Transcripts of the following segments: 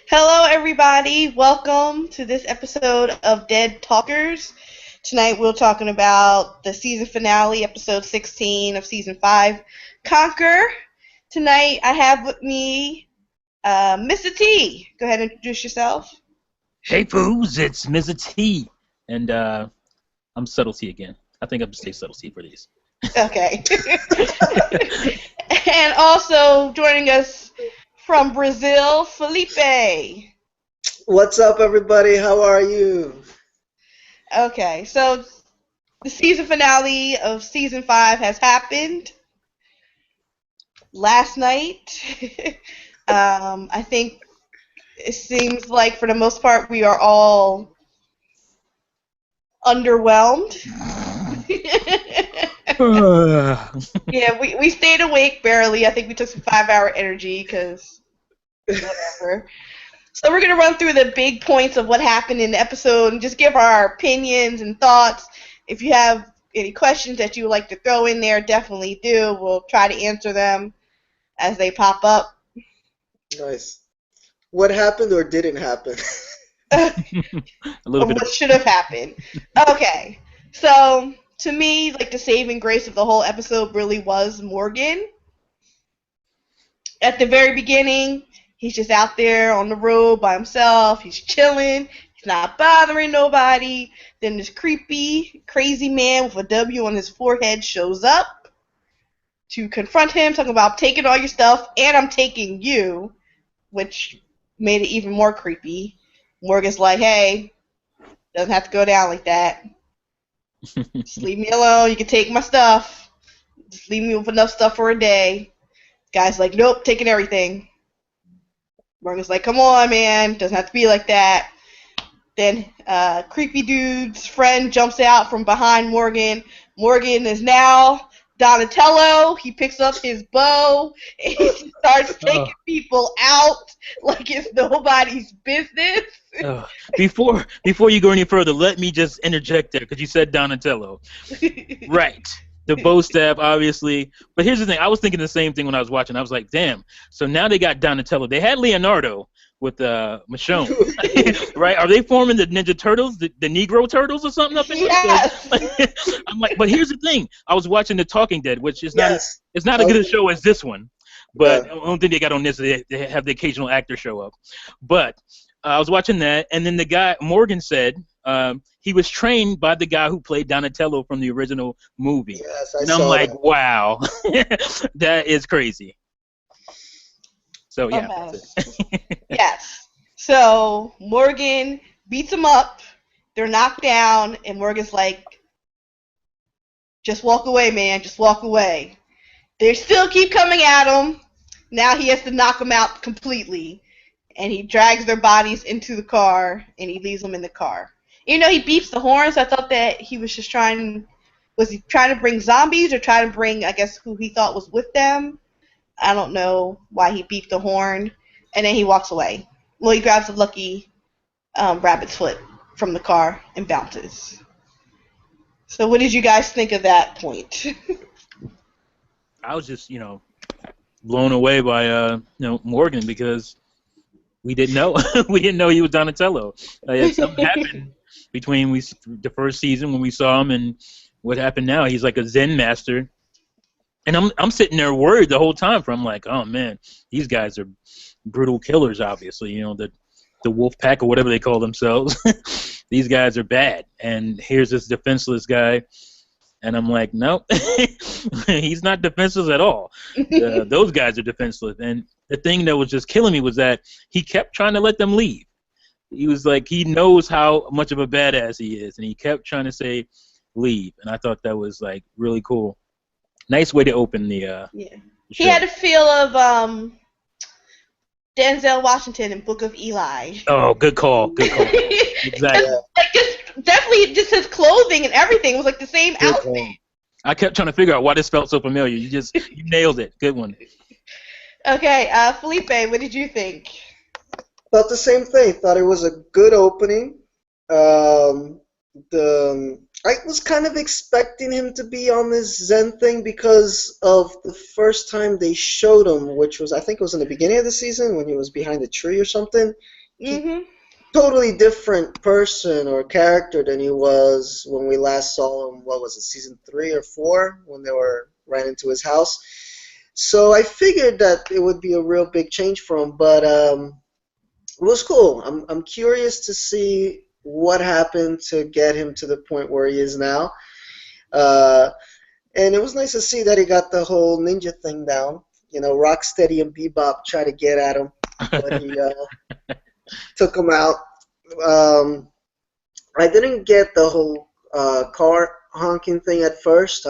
Hello, everybody. Welcome to this episode of Dead Talkers. Tonight, we're talking about the season finale, episode 16 of season 5, Conquer. Tonight, I have with me Mr. T. Go ahead and introduce yourself. Hey foos, it's Mr. T, and I'm Subtlety again. I think I'm gonna stay Subtlety for these. Okay. And also joining us from Brazil, Felipe. What's up, everybody? How are you? Okay, so the season finale of season 5 has happened last night. I think it seems like for the most part we are all underwhelmed. Yeah, we stayed awake barely. I think we took some 5-hour energy because whatever. So we're going to run through the big points of what happened in the episode and just give our opinions and thoughts. If you have any questions that you would like to throw in there, definitely do. We'll try to answer them as they pop up. Nice. What happened or didn't happen? A little Or bit. what should have happened. Okay, so to me, like the saving grace of the whole episode really was Morgan. At the very beginning, he's just out there on the road by himself. He's chilling. He's not bothering nobody. Then this creepy, crazy man with a W on his forehead shows up to confront him, talking about I'm taking all your stuff and I'm taking you, which made it even more creepy. Morgan's like, hey, doesn't have to go down like that. Just leave me alone. You can take my stuff. Just leave me with enough stuff for a day. Guy's like, nope, taking everything. Morgan's like, come on, man. Doesn't have to be like that. Then creepy dude's friend jumps out from behind Morgan. Morgan is now Donatello. He picks up his bow and he starts taking people out like it's nobody's business. Before you go any further, let me just interject there because you said Donatello. Right. The bow staff, obviously. But here's the thing. I was thinking the same thing when I was watching. I was like, damn. So now they got Donatello. They had Leonardo with Michonne. Right? Are they forming the Ninja Turtles, the Negro Turtles or something up in here? Yes. I'm like, but here's the thing. I was watching The Talking Dead, which is Yes. it's not as good a show as this one. But Yeah. I don't think they got on this. They have the occasional actor show up. But I was watching that, and then the guy, Morgan, said he was trained by the guy who played Donatello from the original movie. Yes, I And I'm saw like, that. wow, that is crazy. So, yeah. Okay. That's it. Yes. So Morgan beats him up. They're knocked down, and Morgan's like, just walk away, man. Just walk away. They still keep coming at him. Now he has to knock them out completely. And he drags their bodies into the car, and he leaves them in the car. You know, he beeps the horns. I thought that he was just trying. Was he trying to bring zombies or trying to bring, I guess, who he thought was with them? I don't know why he beeped the horn. And then he walks away. Well, he grabs a lucky rabbit's foot from the car and bounces. So, what did you guys think of that point? I was just, blown away by, Morgan because we didn't know. We didn't know he was Donatello. Something happened between the first season when we saw him and what happened now. He's like a Zen master. And I'm sitting there worried the whole time. I'm like, oh man, these guys are brutal killers. Obviously, the wolf pack or whatever they call themselves. These guys are bad. And here's this defenseless guy, and I'm like, nope, he's not defenseless at all. Those guys are defenseless. And the thing that was just killing me was that he kept trying to let them leave. He was like, he knows how much of a badass he is, and he kept trying to say, leave. And I thought that was like really cool. Nice way to open the Yeah. the He show. had a feel of Denzel Washington in Book of Eli. Oh, good call. Good call. Exactly. Yeah. Like definitely just his clothing and everything was like the same Good outfit. call. I kept trying to figure out why this felt so familiar. You nailed it. Good one. Okay, Felipe, what did you think? Thought the same thing. Thought it was a good opening. I was kind of expecting him to be on this Zen thing because of the first time they showed him, which was I think it was in the beginning of the season when he was behind a tree or something. He Mhm. totally different person or character than he was when we last saw him. What was it, season 3 or 4 when they ran into his house? So I figured that it would be a real big change for him, but it was cool. I'm curious to see what happened to get him to the point where he is now. Uh, and it was nice to see that he got the whole ninja thing down. You know, Rocksteady and Bebop tried to get at him, but he took him out. Um, I didn't get the whole car honking thing at first.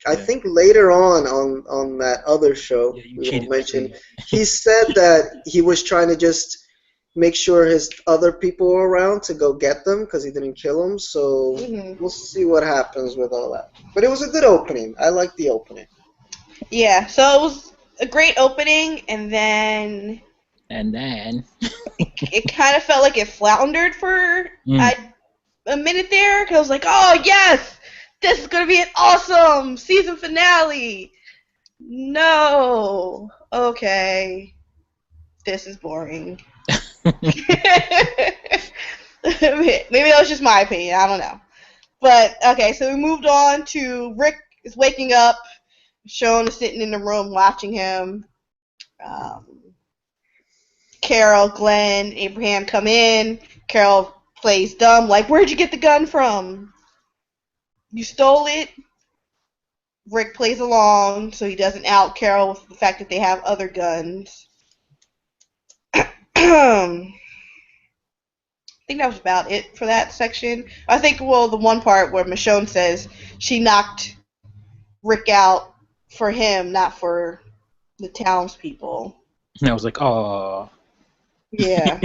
I Yeah, think later on that other show yeah, you we won't cheated. mention, he said that he was trying to just make sure his other people were around to go get them because he didn't kill them. So Mhm. we'll see what happens with all that. But it was a good opening. I liked the opening. Yeah. So it was a great opening, and then And then, it kind of felt like it floundered for mm, I, a minute there. 'Cause I was like, oh yes, this is gonna be an awesome season finale. No. Okay. This is boring. Maybe that was just my opinion. I don't know. But okay, so we moved on to Rick is waking up. Sean is sitting in the room watching him. Um, Carol, Glenn, Abraham come in. Carol plays dumb, like, where'd you get the gun from? You stole it? Rick plays along, so he doesn't out Carol with the fact that they have other guns. I think that was about it for that section. I think, well, the one part where Michonne says she knocked Rick out for him, not for the townspeople. and I was like, oh. Yeah.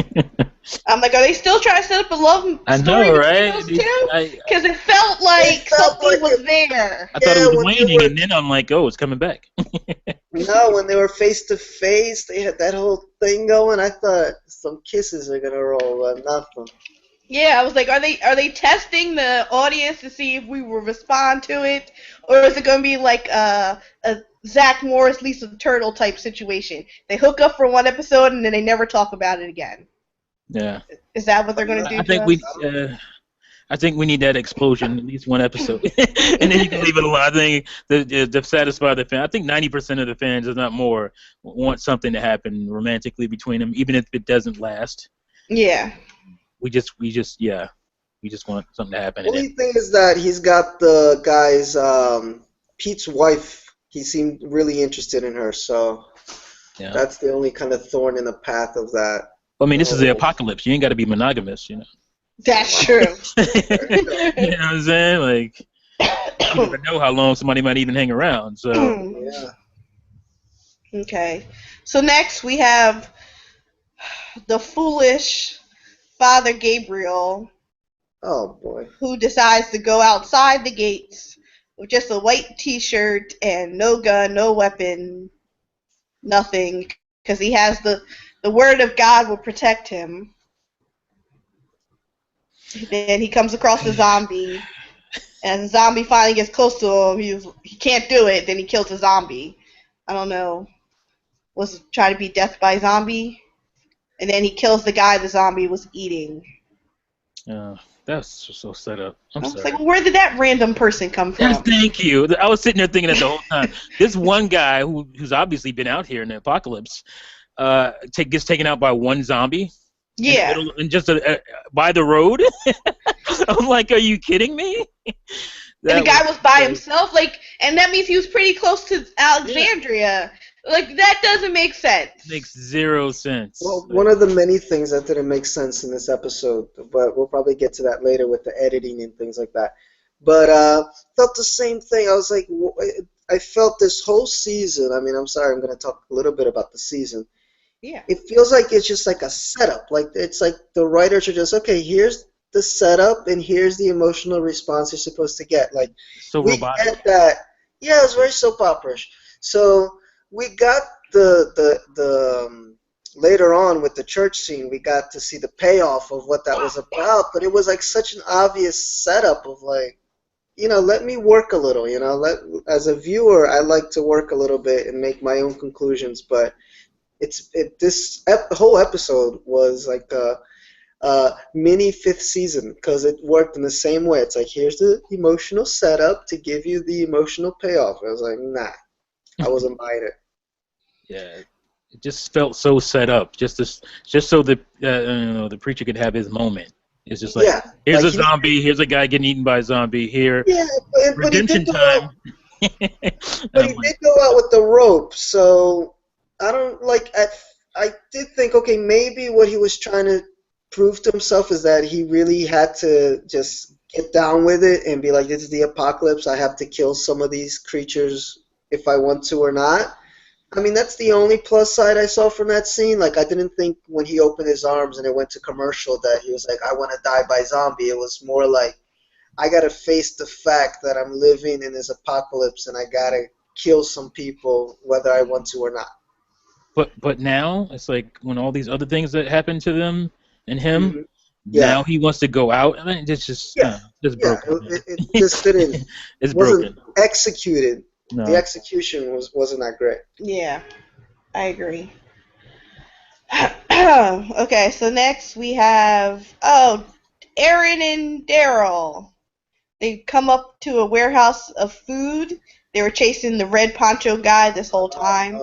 I'm like, are they still trying to set up a love I story know, between right? those two? I Because it felt It like felt something like was it. there. I thought it Yeah, was when they waning, were and then I'm like, oh, it's coming back. no, when they were face to face, they had that whole thing going. I thought some kisses are gonna roll, but nothing. Yeah, I was like, are they testing the audience to see if we will respond to it, or is it going to be like a Zach Morris, Lisa Turtle type situation? They hook up for one episode and then they never talk about it again. Yeah, Is that what they're going to I do to think us? I think we need that explosion, at least one episode, and then you can leave it alone. I think to satisfy the fan. I think 90% of the fans, if not more, want something to happen romantically between them, even if it doesn't last. Yeah. Yeah, we just want something to happen, and Only then thing is that he's got the guy's Pete's wife. He seemed really interested in her, so yeah. that's the only kind of thorn in the path of that. I mean, The this is the whole apocalypse. You ain't got to be monogamous, you know. That's true. You know what I'm saying? Like, you never know how long somebody might even hang around. So, yeah. Okay. So next we have the foolish Father Gabriel, Oh boy. who decides to go outside the gates with just a white t-shirt and no gun, no weapon, nothing, because he has the word of God will protect him. Then he comes across a zombie, and the zombie finally gets close to him. He can't do it. Then he kills the zombie. I don't know. Was trying to be death by zombie, and then he kills the guy the zombie was eating. that's just so set up. I'm I was like, sorry. well, where did that random person come Yes, from? thank you. I was sitting there thinking that the whole time. This one guy who's obviously been out here in the apocalypse gets taken out by one zombie in the Yeah. middle, and just by the road. I'm like, are you kidding me? And the That guy was by crazy. himself, like, and that means he was pretty close to Alexandria. Like, that doesn't make sense. Makes zero sense. Well, one of the many things that didn't make sense in this episode, but we'll probably get to that later with the editing and things like that. But felt the same thing. I was like, I felt this whole season. I mean, I'm sorry, I'm going to talk a little bit about the season. Yeah. It feels like it's just like a setup. Like it's like the writers are just okay. Here's the setup, and here's the emotional response you're supposed to get. Like So we robotic. get that. Yeah, it was very soap opera-ish. So we got the later on with the church scene, we got to see the payoff of what that was about. But it was like such an obvious setup of like, let me work a little. As a viewer, I like to work a little bit and make my own conclusions. But the whole episode was like a mini fifth season because it worked in the same way. It's like, here's the emotional setup to give you the emotional payoff. I was like, nah, I wasn't buying it. Yeah, it just felt so set up, just so the preacher could have his moment. It's just like, here's a zombie, here's a guy getting eaten by a zombie. Here, but redemption time. But he did go out with the rope, so I don't like. I did think, okay, maybe what he was trying to prove to himself is that he really had to just get down with it and be like, this is the apocalypse. I have to kill some of these creatures if I want to or not. I mean, that's the only plus side I saw from that scene. Like, I didn't think when he opened his arms and it went to commercial that he was like, I want to die by zombie. It was more like, I got to face the fact that I'm living in this apocalypse and I got to kill some people whether I want to or not. But now, it's like when all these other things that happen to them and him, now he wants to go out. I mean, it's just broken. It just didn't. It's wasn't broken. Executed. No. The execution wasn't that great. Yeah, I agree. Okay, so next we have Aaron and Daryl. They come up to a warehouse of food. They were chasing the red poncho guy this whole time.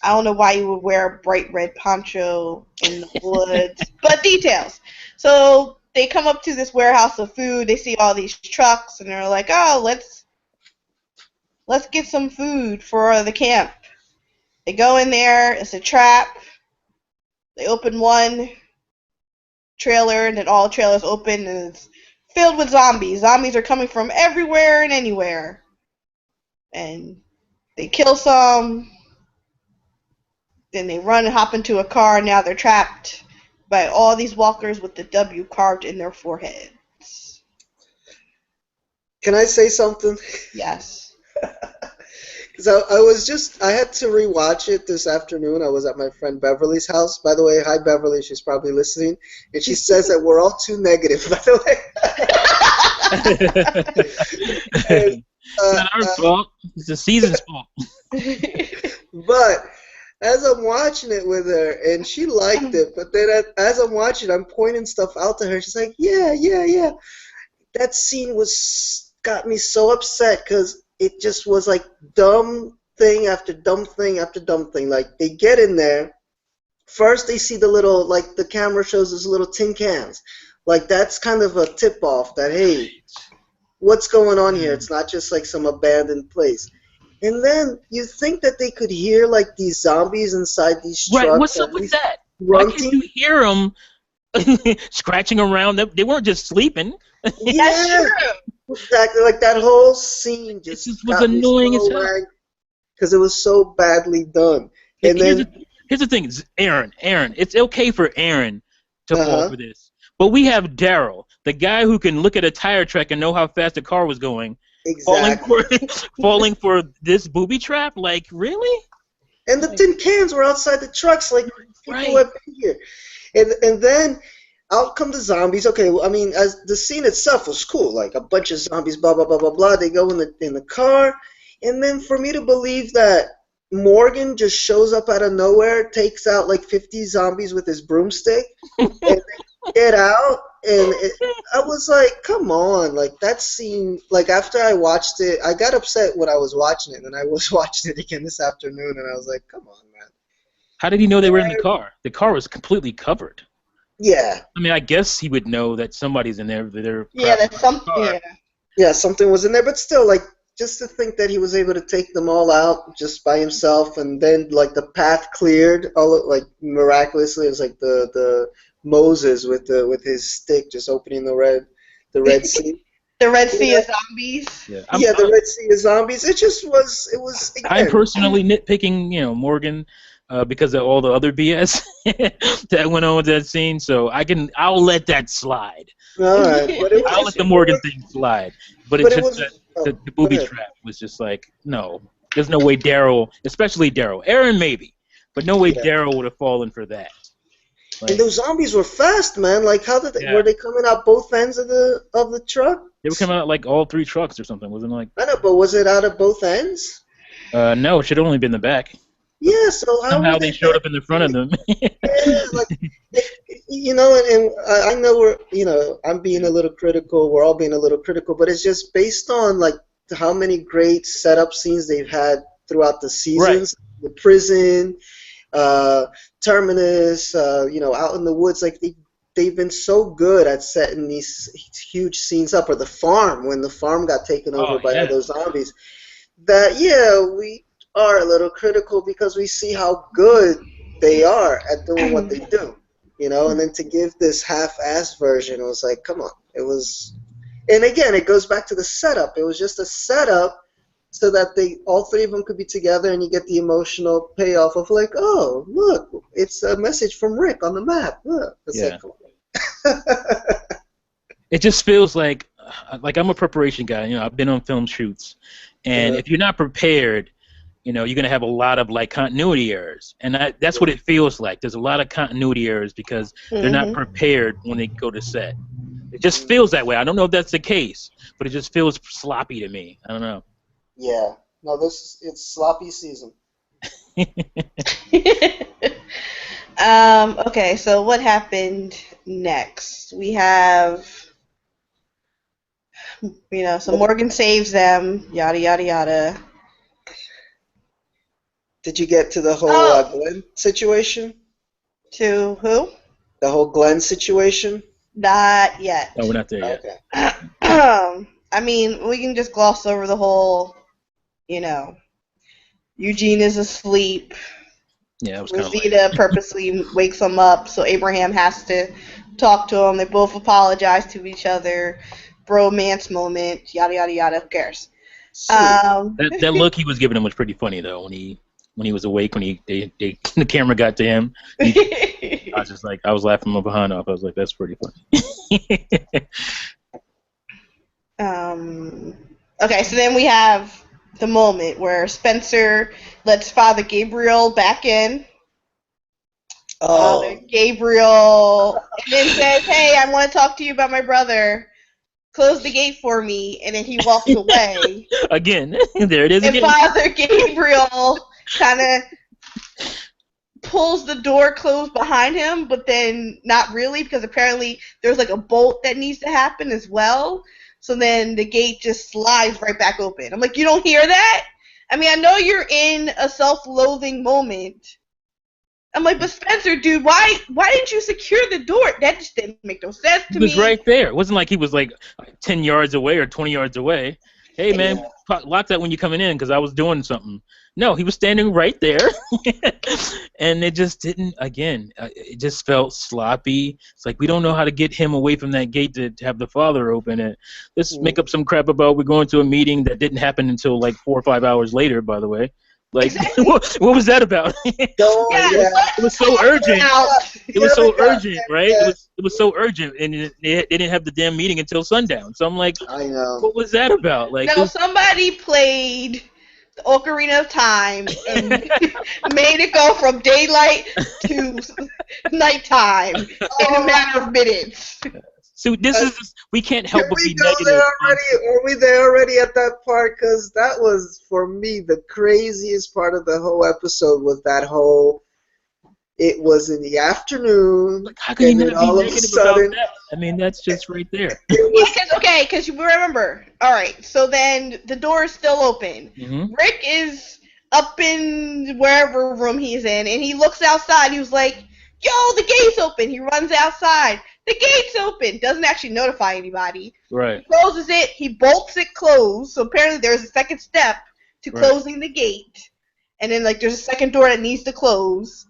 I don't know why you would wear a bright red poncho in the woods, but details. So they come up to this warehouse of food. They see all these trucks, and they're like, "Oh, let's get some food for the camp." They go in there. It's a trap. They open one trailer, and then all trailers open, and it's filled with zombies. Zombies are coming from everywhere and anywhere. And they kill some. Then they run and hop into a car, and now they're trapped by all these walkers with the W carved in their foreheads. Can I say something? Yes. Because I had to rewatch it this afternoon. I was at my friend Beverly's house. By the way, hi Beverly, she's probably listening. And she says that we're all too negative, by the way. And, it's not our fault. It's the season's fault. But as I'm watching it with her, and she liked it, but then as I'm watching, I'm pointing stuff out to her. She's like, yeah. That scene got me so upset because it just was like dumb thing after dumb thing after dumb thing. Like, they get in there. First, they see the little, like, the camera shows those little tin cans. Like, that's kind of a tip-off that, hey, what's going on here? It's not just like some abandoned place. And then you think that they could hear like these zombies inside these trucks. Right, what's up with that? Grunting? Why can't you hear them scratching around? They weren't just sleeping. Yeah, exactly. Like that whole scene just was annoying as hell because it was so badly done. And here's the thing, Aaron. It's okay for Aaron to fall for this, but we have Daryl, the guy who can look at a tire track and know how fast the car was going. Exactly. Falling for this booby trap? Like, really? And the tin cans were outside the trucks, like people have been here. And then out come the zombies. Okay, I mean, as the scene itself was cool, like a bunch of zombies, blah blah blah blah blah. They go in the car, and then for me to believe that Morgan just shows up out of nowhere, takes out like 50 zombies with his broomstick, and they get out. And I was like, come on, like that scene, like after I watched it, I got upset when I was watching it, and I was watching it again this afternoon, and I was like, come on, man. How did he know they were in the car? The car was completely covered. Yeah. I mean, I guess he would know that somebody's in there. That's something. Yeah, something was in there, but still, like, just to think that he was able to take them all out just by himself, and then like the path cleared, like miraculously, it was like the Moses with his stick just opening the Red Sea. The Red Sea of zombies. Yeah, the Red Sea of zombies. It was. Again, I'm personally nitpicking, Morgan, because of all the other BS that went on with that scene. So I'll let that slide. All right, I'll let the Morgan thing slide. But it's just the booby trap was just like, no, there's no way Daryl, especially Daryl, Aaron maybe. But no way Yeah. Daryl would have fallen for that. And Like, those zombies were fast, man. Like, how did they, Yeah. were they coming out both ends of the truck? they were coming out like all 3 trucks or something, wasn't it? Like, I know, but was it out of both ends? no, it should have only been the back. Yeah. So how Somehow were they showed up in the front of them. Yeah, like and I know I'm being a little critical. We're all being a little critical, but it's just based on like how many great setup scenes they've had throughout the seasons. The prison, Terminus, out in the woods. Like they've been so good at setting these huge scenes up, or the farm when the farm got taken over by all those zombies. That we are a little critical because we see how good they are at doing what they do, and then to give this half-assed version, it was like, come on. It was, and again, it goes back to the setup. It was just a setup so that all 3 of them could be together, and you get the emotional payoff of like, oh, look, it's a message from Rick on the map. Look. It's like, come on. It just feels like I'm a preparation guy. I've been on film shoots, and if you're not prepared, you're going to have a lot of like continuity errors, and that's what it feels like. There's a lot of continuity errors because they're not prepared when they go to set. It just feels that way. I don't know if that's the case, but it just feels sloppy to me. I don't know. Yeah. No, it's sloppy season. Okay, so what happened next? We have, so Morgan saves them, yada, yada, yada. Did you get to the whole Glenn situation? To who? The whole Glenn situation? Not yet. No, we're not there yet. Okay. I mean, we can just gloss over the whole, Eugene is asleep. Yeah, it was kind of Rosita purposely wakes him up, so Abraham has to talk to him. They both apologize to each other. Bromance moment, yada, yada, yada. Who cares? That look he was giving him was pretty funny, though, when he was awake, when the camera got to him. I was just like, I was laughing my behind off. I was like, that's pretty funny. Okay, so then we have the moment where Spencer lets Father Gabriel back in. Father Gabriel, and then says, hey, I want to talk to you about my brother. Close the gate for me, and then he walks away. Again, there it is again. And Father Gabriel kind of pulls the door closed behind him, but then not really, because apparently there's like a bolt that needs to happen as well. So then the gate just slides right back open. I'm like, you don't hear that? I mean, I know you're in a self-loathing moment. I'm like, but Spencer, dude, why didn't you secure the door? That just didn't make no sense to me. He was right there. It wasn't like he was like 10 yards away or 20 yards away. Hey, man, lock that when you're coming in because I was doing something. No, he was standing right there. And it just didn't, again, it just felt sloppy. It's like, we don't know how to get him away from that gate to have the father open it. Let's make up some crap about we're going to a meeting that didn't happen until like 4 or 5 hours later, by the way. Like, exactly. what was that about? It was so urgent. It was so urgent, right? It was so urgent, and they didn't have the damn meeting until sundown. So I'm like, I know. What was that about? Like, no, somebody played the Ocarina of Time and made it go from daylight to nighttime in a matter of minutes. So this is we can't help but be negative. Are we there already at that part? Because that was, for me, the craziest part of the whole episode was that whole, it was in the afternoon. Like, how can you not all be of a negative sudden, about that? I mean, that's just right there. Because you remember. All right, so then the door is still open. Mm-hmm. Rick is up in wherever room he's in, and he looks outside. He was like, yo, the gate's open. He runs outside. The gate's open. Doesn't actually notify anybody. Right. He closes it. He bolts it closed. So apparently there's a second step to closing the gate. And then there's a second door that needs to close.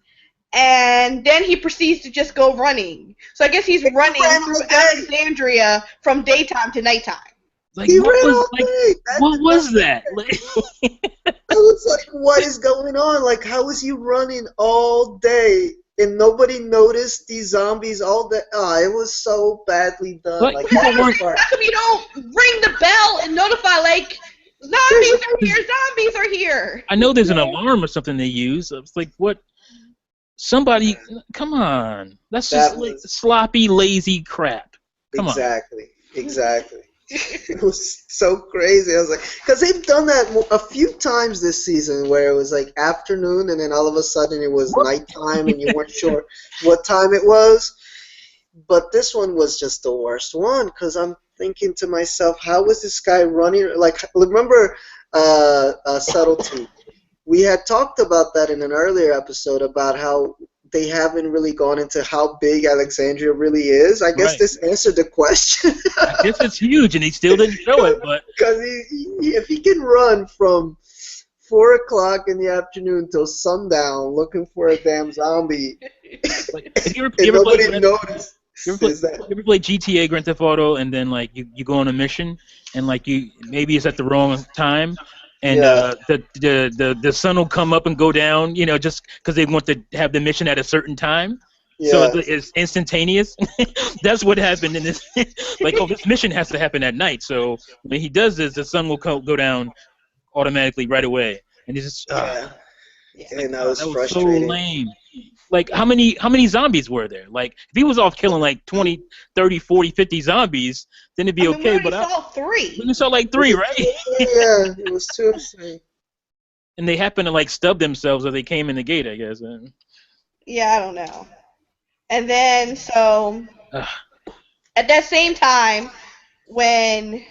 And then he proceeds to just go running. So I guess he's running through Alexandria from daytime to nighttime. Like, what was that? I was like, what is going on? Like, how is he running all day? And nobody noticed these zombies all day. Oh, it was so badly done. How come you don't ring the bell and notify, zombies are here, zombies are here? I know there's an alarm or something they use. It's like, what? Somebody, come on. That's just That was sloppy, lazy crap. Come on. exactly. It was so crazy. I was like, because they've done that a few times this season where it was like afternoon and then all of a sudden it was nighttime and you weren't sure what time it was. But this one was just the worst one because I'm thinking to myself, how was this guy running? Like, remember Subtlety? We had talked about that in an earlier episode about how they haven't really gone into how big Alexandria really is. I guess Right. this answered the question. I guess it's huge, and he still didn't show it, but Because if he can run from 4 o'clock in the afternoon till sundown looking for a damn zombie, like, have you and ever played nobody noticed, You ever play GTA Grand Theft Auto and then like you go on a mission and like you maybe it's at the wrong time and yeah, the sun will come up and go down, you know, just because they want to have the mission at a certain time. So yeah, it's instantaneous. That's what happened in this. Like, oh, this mission has to happen at night. So when he does this, the sun will go down automatically right away. And it's just, yeah, like, and that was that was so frustrating. lame. Like, how many zombies were there? Like, if he was off killing like 20, 30, 40, 50 zombies, then it'd I be mean, we okay. already But saw we 3. only saw like Was 3, it right? 2? Yeah, it was 2 or 3. And they happened to like stub themselves as they came in the gate, I guess. Yeah, I don't know. And then, so, Ugh, at that same time, when,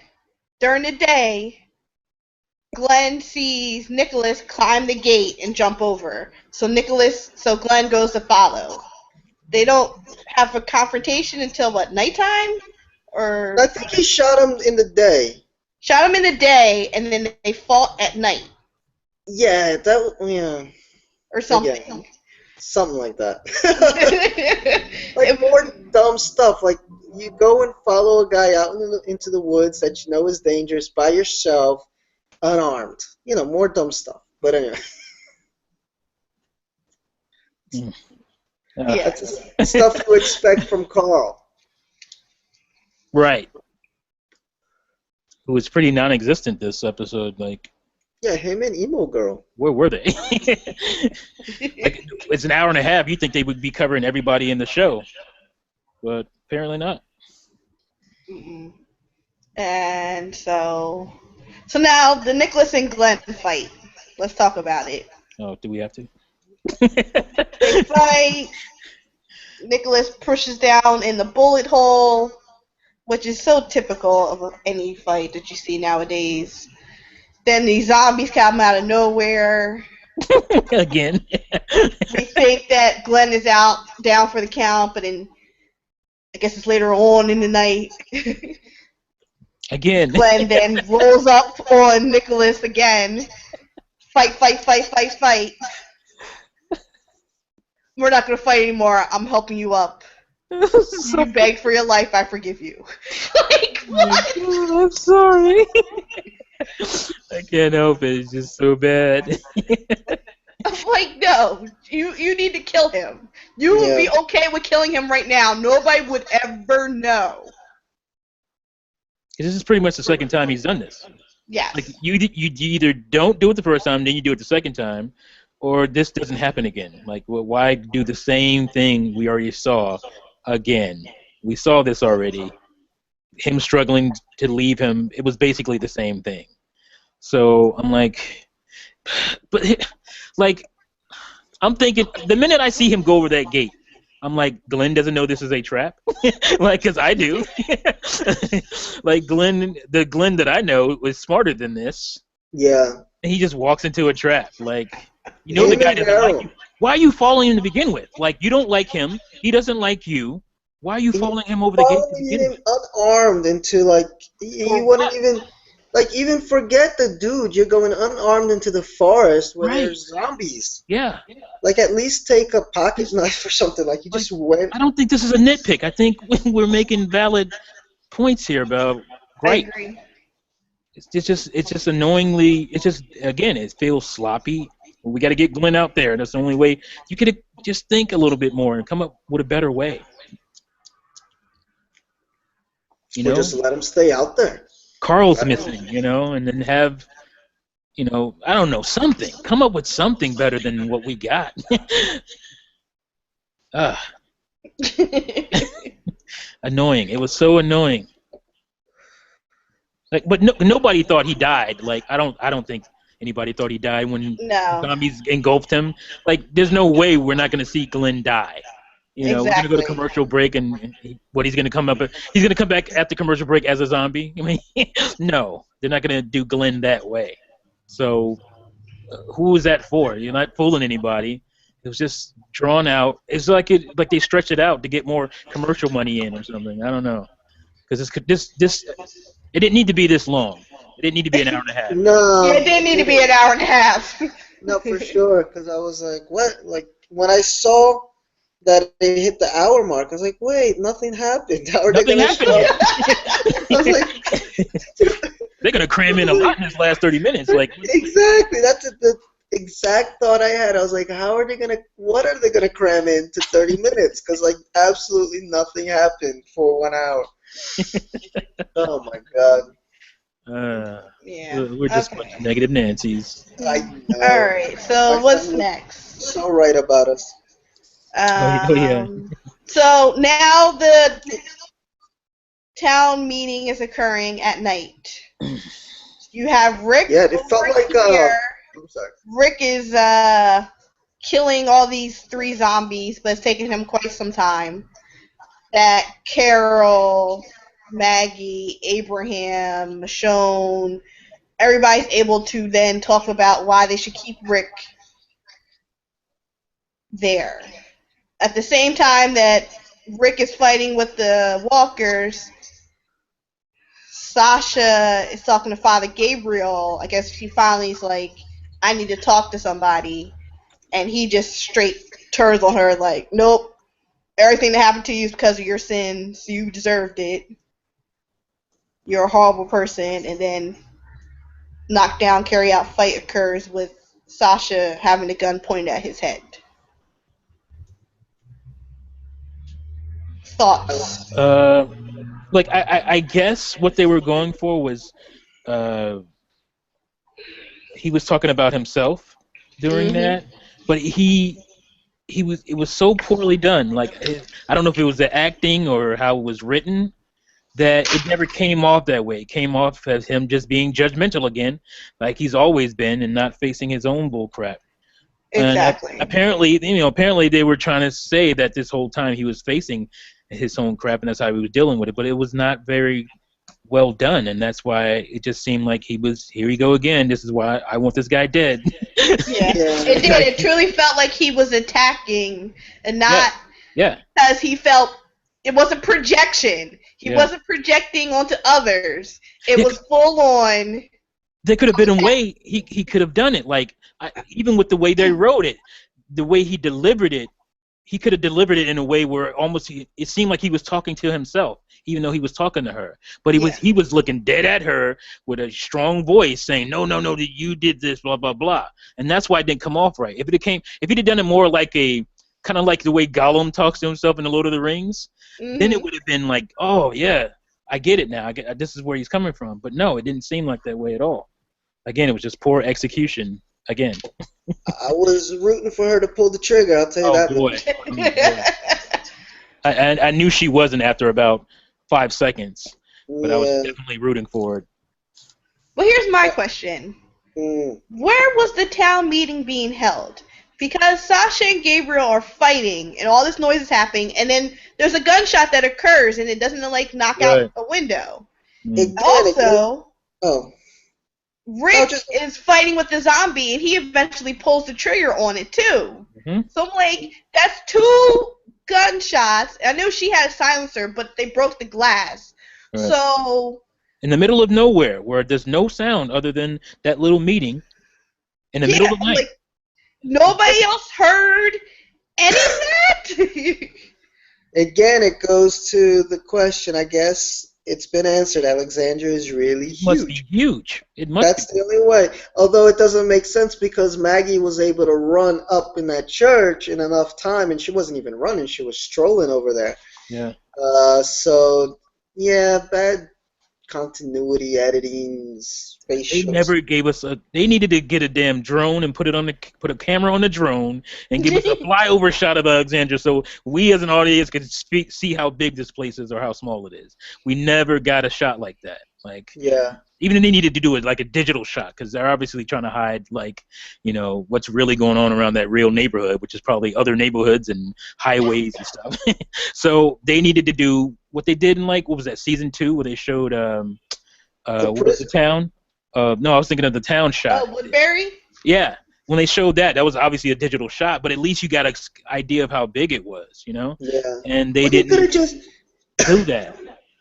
during the day, Glenn sees Nicholas climb the gate and jump over. So Glenn goes to follow. They don't have a confrontation until what, nighttime? Or I think he shot him in the day. shot him in the day and then they fought at night Yeah, yeah, or again, something. something like that. Like It- more dumb stuff. Like you go and follow a guy out into the woods that you know is dangerous by yourself, unarmed. You know, more dumb stuff. But anyway, mm, yeah. that's the stuff you expect from Carl. right. Who was pretty non-existent this episode. Like, Yeah, him and emo girl. where were they? Like, it's an hour and a half. You think they would be covering everybody in the show, but apparently not. Mm-mm. And so now the Nicholas and Glenn fight. Let's talk about it. Oh, do we have to? They fight. Nicholas pushes down in the bullet hole, which is so typical of any fight that you see nowadays. Then these zombies come out of nowhere. Again. We think that Glenn is down for the count, but then I guess it's later on in the night. Again. Glenn then rolls up on Nicholas again. Fight, fight, fight, fight, fight. We're not gonna fight anymore. I'm helping you up. You beg for your life, I forgive you. Like, what? I'm sorry. I can't help it. It's just so bad. I'm like, no, you need to kill him. You would be okay with killing him right now. Nobody would ever know. This is pretty much the second time he's done this. Yes. Like you either don't do it the first time, then you do it the second time, or this doesn't happen again. Like, well, why do the same thing we already saw again? We saw this already. Him struggling to leave him, it was basically the same thing. So I'm like, but like, I'm thinking the minute I see him go over that gate, I'm like, Glenn doesn't know this is a trap, like, cause I do. Like the Glenn that I know was smarter than this. Yeah. And he just walks into a trap. Like, you know, the Him guy and doesn't like Daryl. you. Why are you following him to begin with? Like, you don't like him. He doesn't like you. Why are you following him over the gate to Following begin him with? unarmed into like you For wouldn't what? even forget the dude. You're going unarmed into the forest where Right. there's zombies. Yeah. Like at least take a pocket knife or something. Like you just went. I don't think this is a nitpick. I think we're making valid points here about I right. agree. It's just annoyingly. It's just again, it feels sloppy. We got to get Glenn out there. That's the only way. You could just think a little bit more and come up with a better way. You Or know, just let him stay out there. Carl's I don't know. missing. You know, and then have, you know, I don't know, something. Come up with something better than what we got. Ah, annoying. It was so annoying. Like, but no, nobody thought he died. Like, I don't think anybody thought he died when No, zombies engulfed him. Like, there's no way we're not gonna see Glenn die. We're gonna go to exactly. commercial break, and what he's gonna come up. He's gonna come back after commercial break as a zombie. I mean, no, they're not gonna do Glenn that way. So, who was that for? You're not fooling anybody. It was just drawn out. It's like they stretched it out to get more commercial money in or something. I don't know, because this it didn't need to be this long. It didn't need to be an hour and a half. Yeah, No, it did it need to be didn't. an hour and a half. No, for sure. Because I was like, what? Like when I saw that it hit the hour mark, I was like, wait, nothing happened. How are they Nothing gonna happened show? yet. I was like, They're gonna cram in a lot in this last 30 minutes. Like, exactly. That's the exact thought I had. I was like, how are they gonna? What are they gonna cram into 30 minutes? Because like absolutely nothing happened for 1 hour. Oh my god. uh, Yeah. we're just a bunch of Okay. negative Nancy's. I All know. right. My So friend what's was next? so right about us. Oh yeah. So now the town meeting is occurring at night. You have Rick Yeah, it felt over like here. I'm sorry. Rick is killing all these 3 zombies, but it's taking him quite some time. That Carol, Maggie, Abraham, Michonne, everybody's able to then talk about why they should keep Rick there. At the same time that Rick is fighting with the walkers, Sasha is talking to Father Gabriel. I guess she finally is like, I need to talk to somebody. And he just straight turns on her like, nope, everything that happened to you is because of your sins. You deserved it. You're a horrible person. And then knockdown, carry out fight occurs with Sasha having a gun pointed at his head. Thoughts? Uh, like I guess what they were going for was uh, he was talking about himself during Mm-hmm. that, but it was so poorly done. Like I don't know if it was the acting or how it was written that it never came off that way. It came off as him just being judgmental again, like he's always been, and not facing his own bull crap. And Exactly. apparently they were trying to say that this whole time he was facing his own crap, and that's how he was dealing with it. But it was not very well done, and that's why it just seemed like he was, here we go again. This is why I want this guy dead. Yeah, Yeah. it did. It truly felt like he was attacking, and Yeah, not yeah, because he felt it wasn't projection. He yeah. wasn't projecting onto others. It Yeah, was full on. there could have been a way he could have done it. Like even with the way they wrote it, the way he delivered it, he could have delivered it in a way where almost it seemed like he was talking to himself, even though he was talking to her. But Yeah. he was looking dead at her with a strong voice, saying, "No, no, no, you did this, blah blah blah." And that's why it didn't come off right. If he'd have done it more like a kind of like the way Gollum talks to himself in the Lord of the Rings, then it Hmm. would have been like, "Oh yeah, I get it now. This is where he's coming from." But no, it didn't seem like that way at all. Again, it was just poor execution. Again. I was rooting for her to pull the trigger. I'll tell you Oh that boy. much. Oh, boy. I knew she wasn't after about 5 seconds, but I was Yeah. definitely rooting for it. Well, here's my question. Mm. Where was the town meeting being held? Because Sasha and Gabriel are fighting, and all this noise is happening, and then there's a gunshot that occurs, and it doesn't like knock out Right. a window. Mm. Again, Also, oh, Rick just is fighting with the zombie, and he eventually pulls the trigger on it too. Hmm. So I'm like, that's 2 gunshots. I know she had a silencer, but they broke the glass. Right. So In the middle of nowhere, where there's no sound other than that little meeting in the middle yeah, of the I'm night. like, nobody else heard any of that. again, it goes to the question. I guess it's been answered. Alexandria is really It must be huge. huge. It must That's the only way. Although it doesn't make sense because Maggie was able to run up in that church in enough time, and she wasn't even running; she was strolling over there. be. Yeah. So yeah, bad continuity editing, They spatial. never gave us a. They needed to get a damn drone and put a camera on the drone and give us a flyover shot of Alexandria, so we as an audience could see how big this place is or how small it is. We never got a shot like that. Like Yeah. even if they needed to do it like a digital shot, because they're obviously trying to hide what's really going on around that real neighborhood, which is probably other neighborhoods and highways and stuff. So they needed to do what they did in what was that, season 2, where they showed The what was the prison. town? No, I was thinking of the town shot. Oh, Woodbury? Yeah, when they showed that was obviously a digital shot, but at least you got an idea of how big it was, Yeah. And they Well, they could have didn't just do that.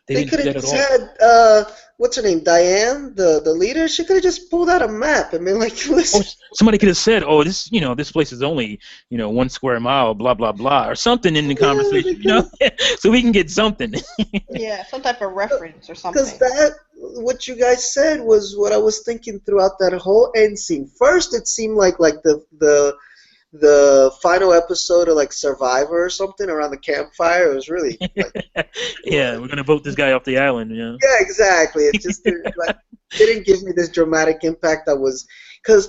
They they didn't could do have that at just all. had what's her name, Diane, the leader. She could have just pulled out a map and been like, Or listen. somebody could have said, "Oh, this place is only 1 square mile, blah blah blah," or something in the Yeah, they conversation, could. so we can get something. Yeah, some type of reference or Because something. what you guys said was what I was thinking throughout that whole end scene. First, it seemed like the final episode of like Survivor or something around the campfire. It was really like, Yeah, we're gonna vote this guy off the island. Yeah. yeah, exactly. It just didn't give me this dramatic impact that was because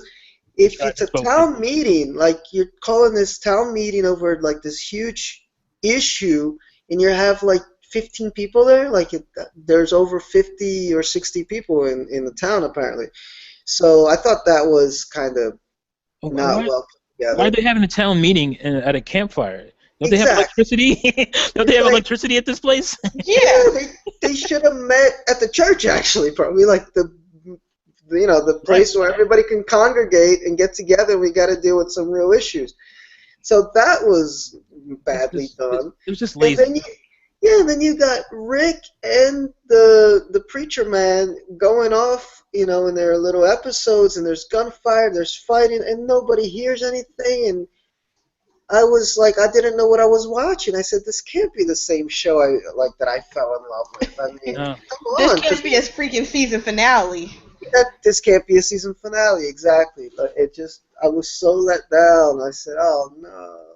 if Tried it's to a focus. town meeting, like you're calling this town meeting over like this huge issue, and you have like 15 people there, there's over 50 or 60 people in the town apparently. So I thought that was kind of not Why, well put why are together. they having a town meeting at a campfire? Don't they have Exactly. electricity? Don't they It's have like, electricity at this place? Yeah. yeah, they should have met at the church actually, probably like the Right. place where everybody can congregate and get together. We got to deal with some real issues. So that was badly done. It was just And lazy. then you got Rick and the preacher man going off, in their little episodes, and there's gunfire, there's fighting, and nobody hears anything. And I was like, I didn't know what I was watching. I said, this can't be the same show that I fell in love with. I mean, No. come This on, can't be a freaking season finale. this can't be a season finale. Exactly. But I was so let down. I said, oh no,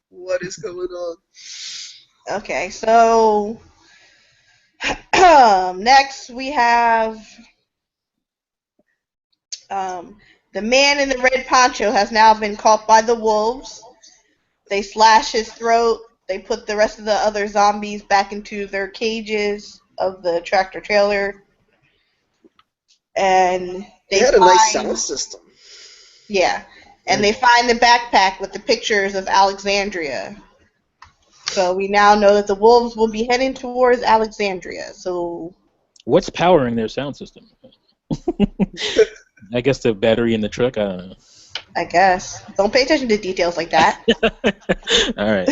what is going on? Okay, so next we have the man in the red poncho has now been caught by the wolves. They slash his throat. They put the rest of the other zombies back into their cages of the tractor trailer, and They they had a nice find sound system. yeah, and they find the backpack with the pictures of Alexandria. So we now know that the wolves will be heading towards Alexandria. So What's powering their sound system? I guess the battery in the truck. I don't know. I guess don't pay attention to details like that. All right.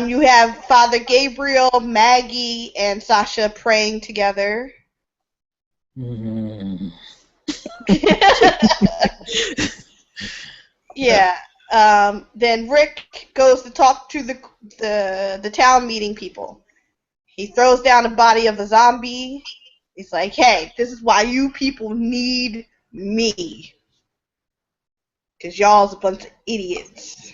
You have Father Gabriel, Maggie, and Sasha praying together. Mm. Yeah. Then Rick goes to talk to the town meeting people. He throws down the body of a zombie. He's like, "Hey, this is why you people need me, cause y'all's a bunch of idiots."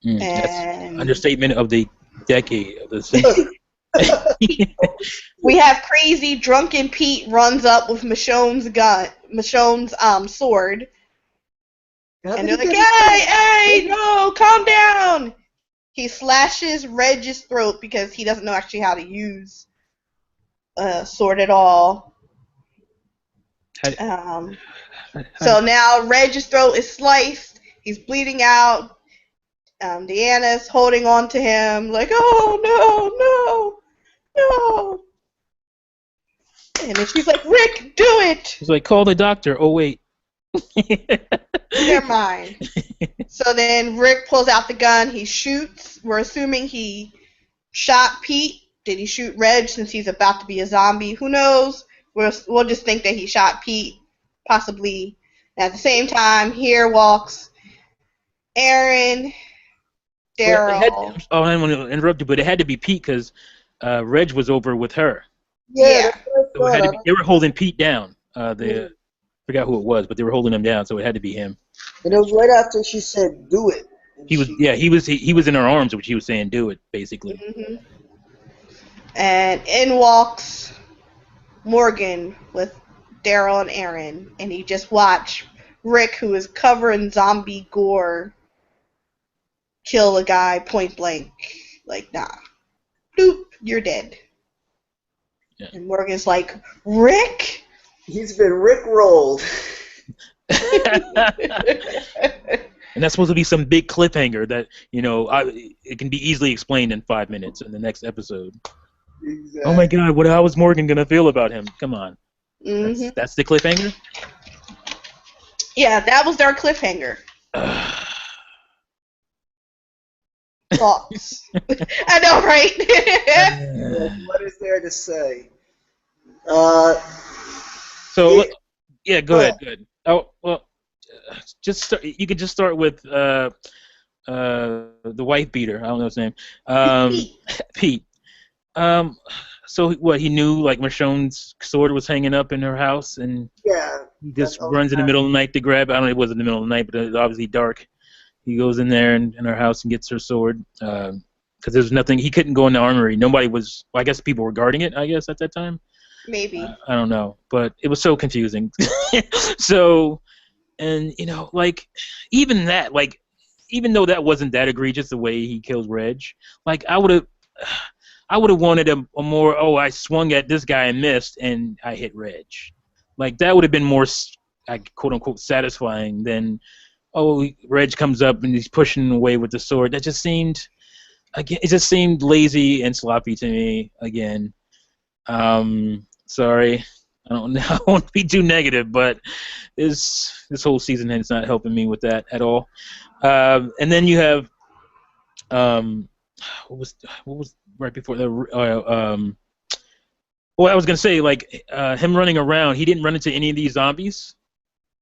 That's And understatement of the decade of the century. we have crazy drunken Pete runs up with Michonne's sword, and they're like, "Hey, no, calm down." He slashes Reg's throat because he doesn't know actually how to use a sword at all. So now Reg's throat is sliced. He's bleeding out. Deanna's holding on to him like, "Oh, no. And then she's like, "Rick, do it." He's like, call the doctor. Oh, wait. Never mind. So then Rick pulls out the gun. He shoots. We're assuming he shot Pete. Did he shoot Reg since he's about to be a zombie? Who knows? We'll just think that he shot Pete, possibly. And at the same time, here walks Aaron, Daryl. I don't want to interrupt you, but it had to be Pete because Reg was over with her. Yeah, Yeah. that's what I thought. They were holding Pete down. Forgot who it was, but they were holding him down, so it had to be him. And it was right after she said, "Do it." And He was in her arms, which he was saying, "Do it," basically. Mm-hmm. And in walks Morgan with Daryl and Aaron, and you just watch Rick, who is covered in zombie gore, kill a guy point blank. Like, nah. Bloop, you're dead. Yeah. And Morgan's like, Rick? He's been Rick rolled. And that's supposed to be some big cliffhanger that, it can be easily explained in 5 minutes in the next episode. Exactly. Oh my God, how is Morgan gonna feel about him? Come on. Mm-hmm. That's the cliffhanger? Yeah, that was their cliffhanger. Thoughts? I know, right? What is there to say? So, yeah, go ahead. Good. Oh, well, you could just start with the wife beater. I don't know his name. Pete. So what? He knew like Michonne's sword was hanging up in her house, and he just runs in the middle of the night to grab it. I don't know. It was in the middle of the night, but it was obviously dark. He goes in there in her house and gets her sword because there's nothing. He couldn't go in the armory. Nobody was. Well, I guess people were guarding it. I guess at that time. Maybe. I don't know, but it was so confusing. So, and like even that, like even though that wasn't that egregious the way he kills Reg, like I would have wanted a more. Oh, I swung at this guy and missed, and I hit Reg. Like that would have been more, like quote unquote, satisfying than. Oh, Reg comes up and he's pushing away with the sword. That just seemed, again, it just seemed lazy and sloppy to me. Again, sorry, I won't be too negative, but this whole season is not helping me with that at all. And then you have, what was right before the well, I was gonna say like him running around. He didn't run into any of these zombies.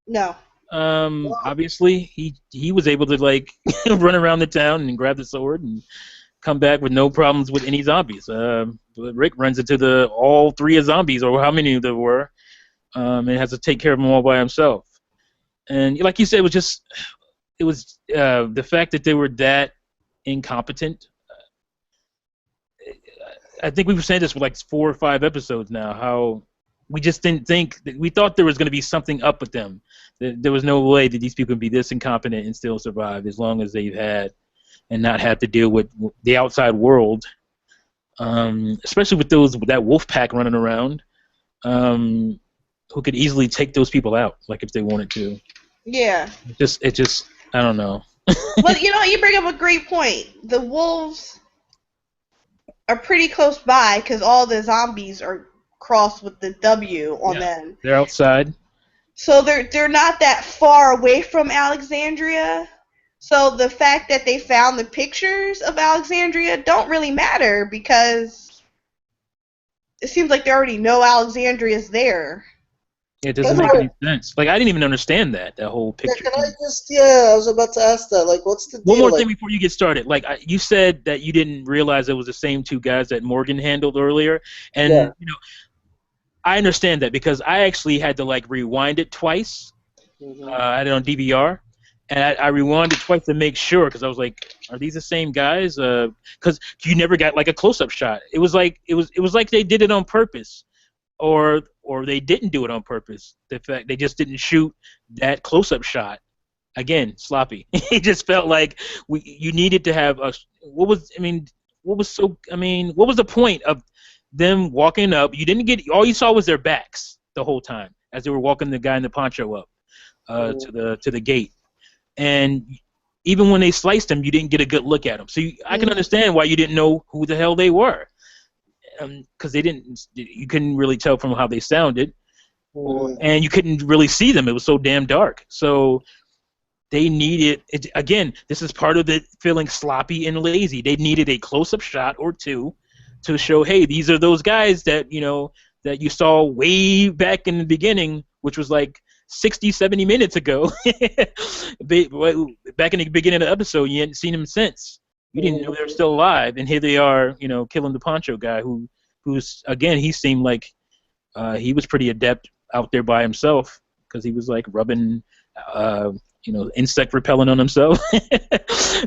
No. Obviously, he was able to like run around the town and grab the sword and come back with no problems with any zombies. But Rick runs into all three of zombies, or how many there were, and has to take care of them all by himself. And like you said, it was the fact that they were that incompetent. I think we've said this for like 4 or 5 episodes now. How we just didn't think that we thought there was going to be something up with them. There was no way that these people could be this incompetent and still survive as long as they've had and not have to deal with the outside world, especially with that wolf pack running around, who could easily take those people out, like if they wanted to. Yeah. It just I don't know. Well, you bring up a great point. The wolves are pretty close by because all the zombies are crossed with the W on them. They're outside. So they're not that far away from Alexandria. So the fact that they found the pictures of Alexandria don't really matter because it seems like they already know Alexandria's there. It doesn't make any sense. Like I didn't even understand that whole picture. Can I just? Yeah, I was about to ask that. Like, what's the deal? One more thing before you get started. Like you said that you didn't realize it was the same 2 guys that Morgan handled earlier, and I understand that because I actually had to like rewind it twice. I had it on DVR, and I rewound it twice to make sure because I was like, are these the same guys? Because you never got like a close-up shot. It was like they did it on purpose, or they didn't do it on purpose. The fact they just didn't shoot that close-up shot. Again, sloppy. It just felt like you needed to have what was the point of them walking up? You didn't get all you saw was their backs the whole time as they were walking the guy in the poncho up to the gate, and even when they sliced him, you didn't get a good look at him. So I can understand why you didn't know who the hell they were, because you couldn't really tell from how they sounded, and you couldn't really see them. It was so damn dark. So they needed it again. This is part of the feeling sloppy and lazy. They needed a close-up shot or 2 to show, hey, these are those guys that that you saw way back in the beginning, which was like 60, 70 minutes ago. Back in the beginning of the episode, you hadn't seen them since. You didn't know they were still alive, and here they are, killing the poncho guy, who's again, he seemed like he was pretty adept out there by himself because he was like rubbing, insect repellent on himself,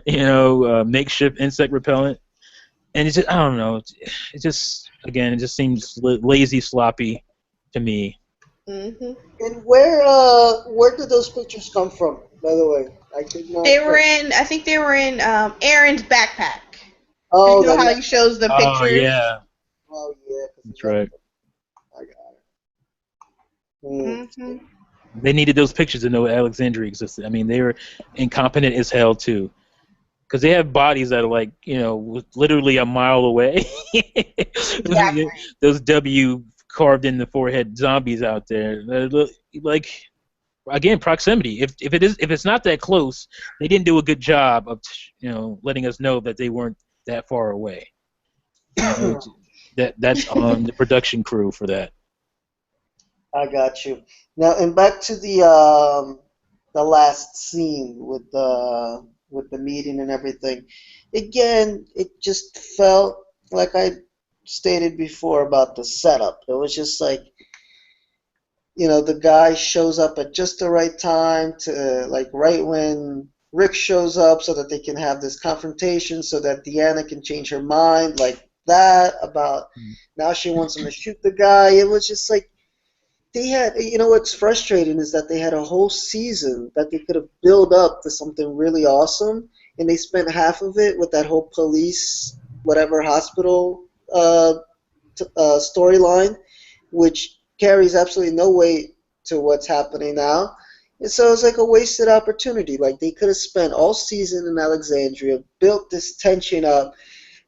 makeshift insect repellent. And it's just, I don't know. It just again, it just seems lazy, sloppy to me. Hmm. And where did those pictures come from? By the way, I did not. They were in. I think they were in Aaron's backpack. Cause Oh, you know that. how he shows the Oh pictures. yeah, Oh yeah, because he that's left. right. I got it. Hmm. Hmm. They needed those pictures to know Alexandria existed. I mean, they were incompetent as hell too, because they have bodies that are like, literally a mile away. Exactly. Those W carved in the forehead zombies out there. They're like, again, proximity. If it's not that close, they didn't do a good job of letting us know that they weren't that far away. That's on the production crew for that. I got you. Now, and back to the last scene with the meeting and everything. Again, it just felt like I stated before about the setup. It was just like, the guy shows up at just the right time to like right when Rick shows up so that they can have this confrontation so that Deanna can change her mind like that about now she wants him to shoot the guy. It was just like they had, what's frustrating is that they had a whole season that they could have built up to something really awesome, and they spent half of it with that whole police, whatever hospital storyline, which carries absolutely no weight to what's happening now. And so it's like a wasted opportunity. Like they could have spent all season in Alexandria, built this tension up,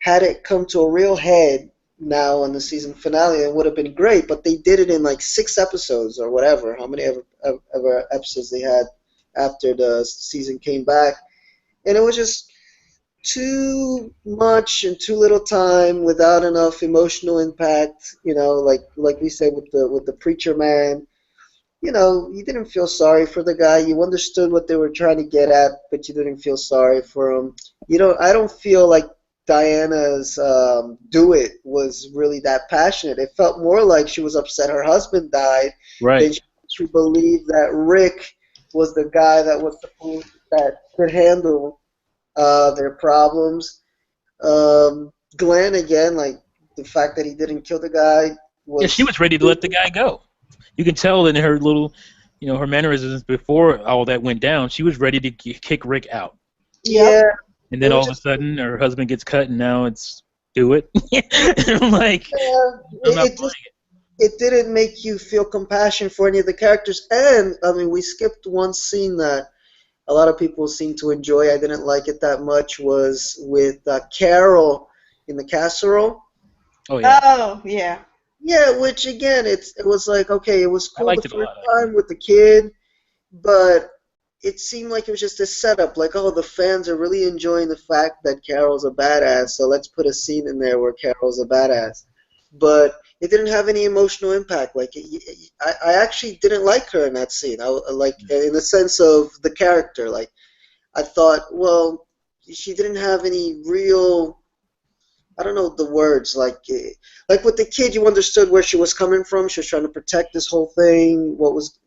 had it come to a real head now in the season finale, it would have been great. But they did it in like 6 episodes or whatever, how many ever episodes they had after the season came back, and it was just too much in too little time without enough emotional impact. Like we said with the preacher man. You didn't feel sorry for the guy. You understood what they were trying to get at, but you didn't feel sorry for him. I don't feel like Diana's do it was really that passionate. It felt more like she was upset her husband died Right. than she believed that Rick was the guy that could handle their problems. Glenn again, like the fact that he didn't kill the guy Yeah, she was was ready to let the guy go. You can tell in her little, her mannerisms before all that went down. She was ready to kick Rick out, Yep. yeah. and It then was all of a just sudden her husband gets cut, and now it's do it. And I'm like, I'm not it just it didn't make you feel compassion for any of the characters. And I mean, we skipped one scene that a lot of people seem to enjoy. I didn't like it that much. Was with Carol in the casserole. oh yeah, Oh yeah. Yeah, which again, it was like okay, it was I cool the liked it a first lot actually. time with the kid, but it seemed like it was just this setup. Like, oh, the fans are really enjoying the fact that Carol's a badass, so let's put a scene in there where Carol's a badass. But it didn't have any emotional impact. Like, I actually didn't like her in that scene. Like in the sense of the character. Like, I thought, well, she didn't have any real. I don't know the words. Like with the kid, you understood where she was coming from. She was trying to protect this whole thing. What was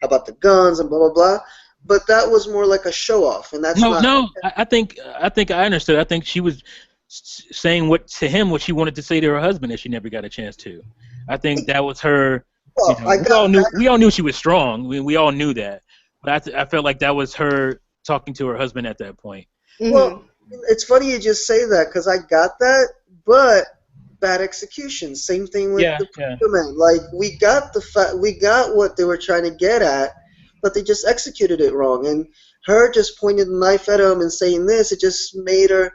about the guns and blah blah blah. But that was more like a show off, and that's No, not. no, I think I understood. I think she was saying what she wanted to say to her husband that she never got a chance to. I think that was her. Well, I We got all knew that. she was strong. We all knew that, but I felt like that was her talking to her husband at that point. Well, Hmm. it's funny you just say that because I got that, but bad execution. Same thing with Yeah, the yeah. Preacher Man. Like we got what they were trying to get at, but they just executed it wrong. And her just pointing the knife at him and saying this, it just made her.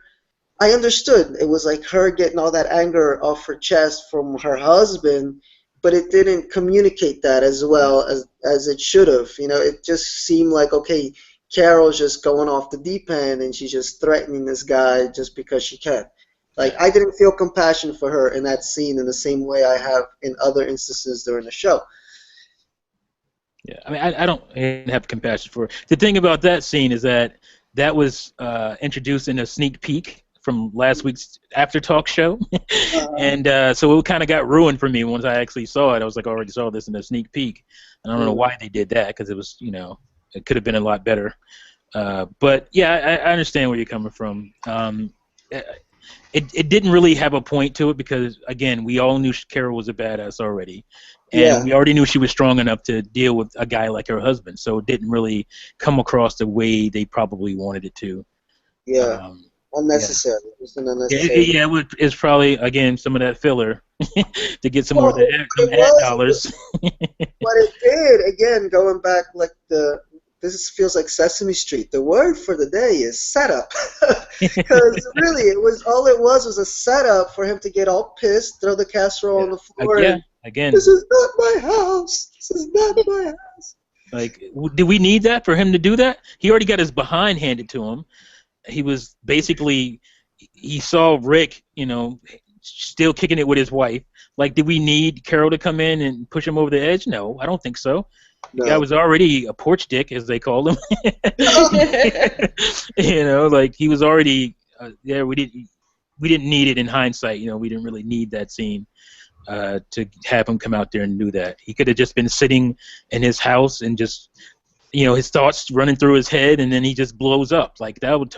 I understood. It was like her getting all that anger off her chest from her husband, but it didn't communicate that as Yeah. well as it should have. It just seemed like okay, Carol's just going off the deep end and she's just threatening this guy just because she can. Like Yeah. I didn't feel compassion for her in that scene in the same way I have in other instances during the show. Yeah, I mean, I don't have compassion for it. The thing about that scene is that was introduced in a sneak peek from last week's After Talk show, Uh, and so it kind of got ruined for me once I actually saw it. I was like, I already saw this in a sneak peek. And I don't know mm. why they did that because it was, it could have been a lot better. But yeah, I understand where you're coming from. it didn't really have a point to it because again we all knew Carol was a badass already, and Yeah, we already knew she was strong enough to deal with a guy like her husband. So it didn't really come across the way they probably wanted it to. yeah. Um, yeah. Unnecessary. It was an Yeah, unnecessary. it's probably again some of that filler to get some more Well, of the them it ad was. dollars. What it did, again, going back like this feels like Sesame Street. The word for the day is setup. Because really, it was a setup for him to get all pissed, throw the casserole on Yeah, the floor, yeah. and Again, this is not my house. This is not my house. like, do we need that for him to do that? He already got his behind handed to him. He was basically he saw Rick, still kicking it with his wife. Like, did we need Carol to come in and push him over the edge? No, I don't think so. The guy No. was already a porch dick, as they called him. Like he was already there. We didn't need it in hindsight. We didn't really need that scene to have him come out there and do that. He could have just been sitting in his house and just his thoughts running through his head, and then he just blows up. Like that would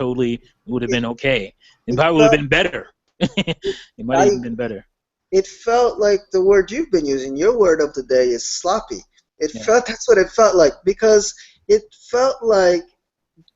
have been okay. It It probably would have felt, been better. It might have I, even been better. it felt like the word you've been using. Your word of the day is sloppy. Yeah. That's what it felt like, because it felt like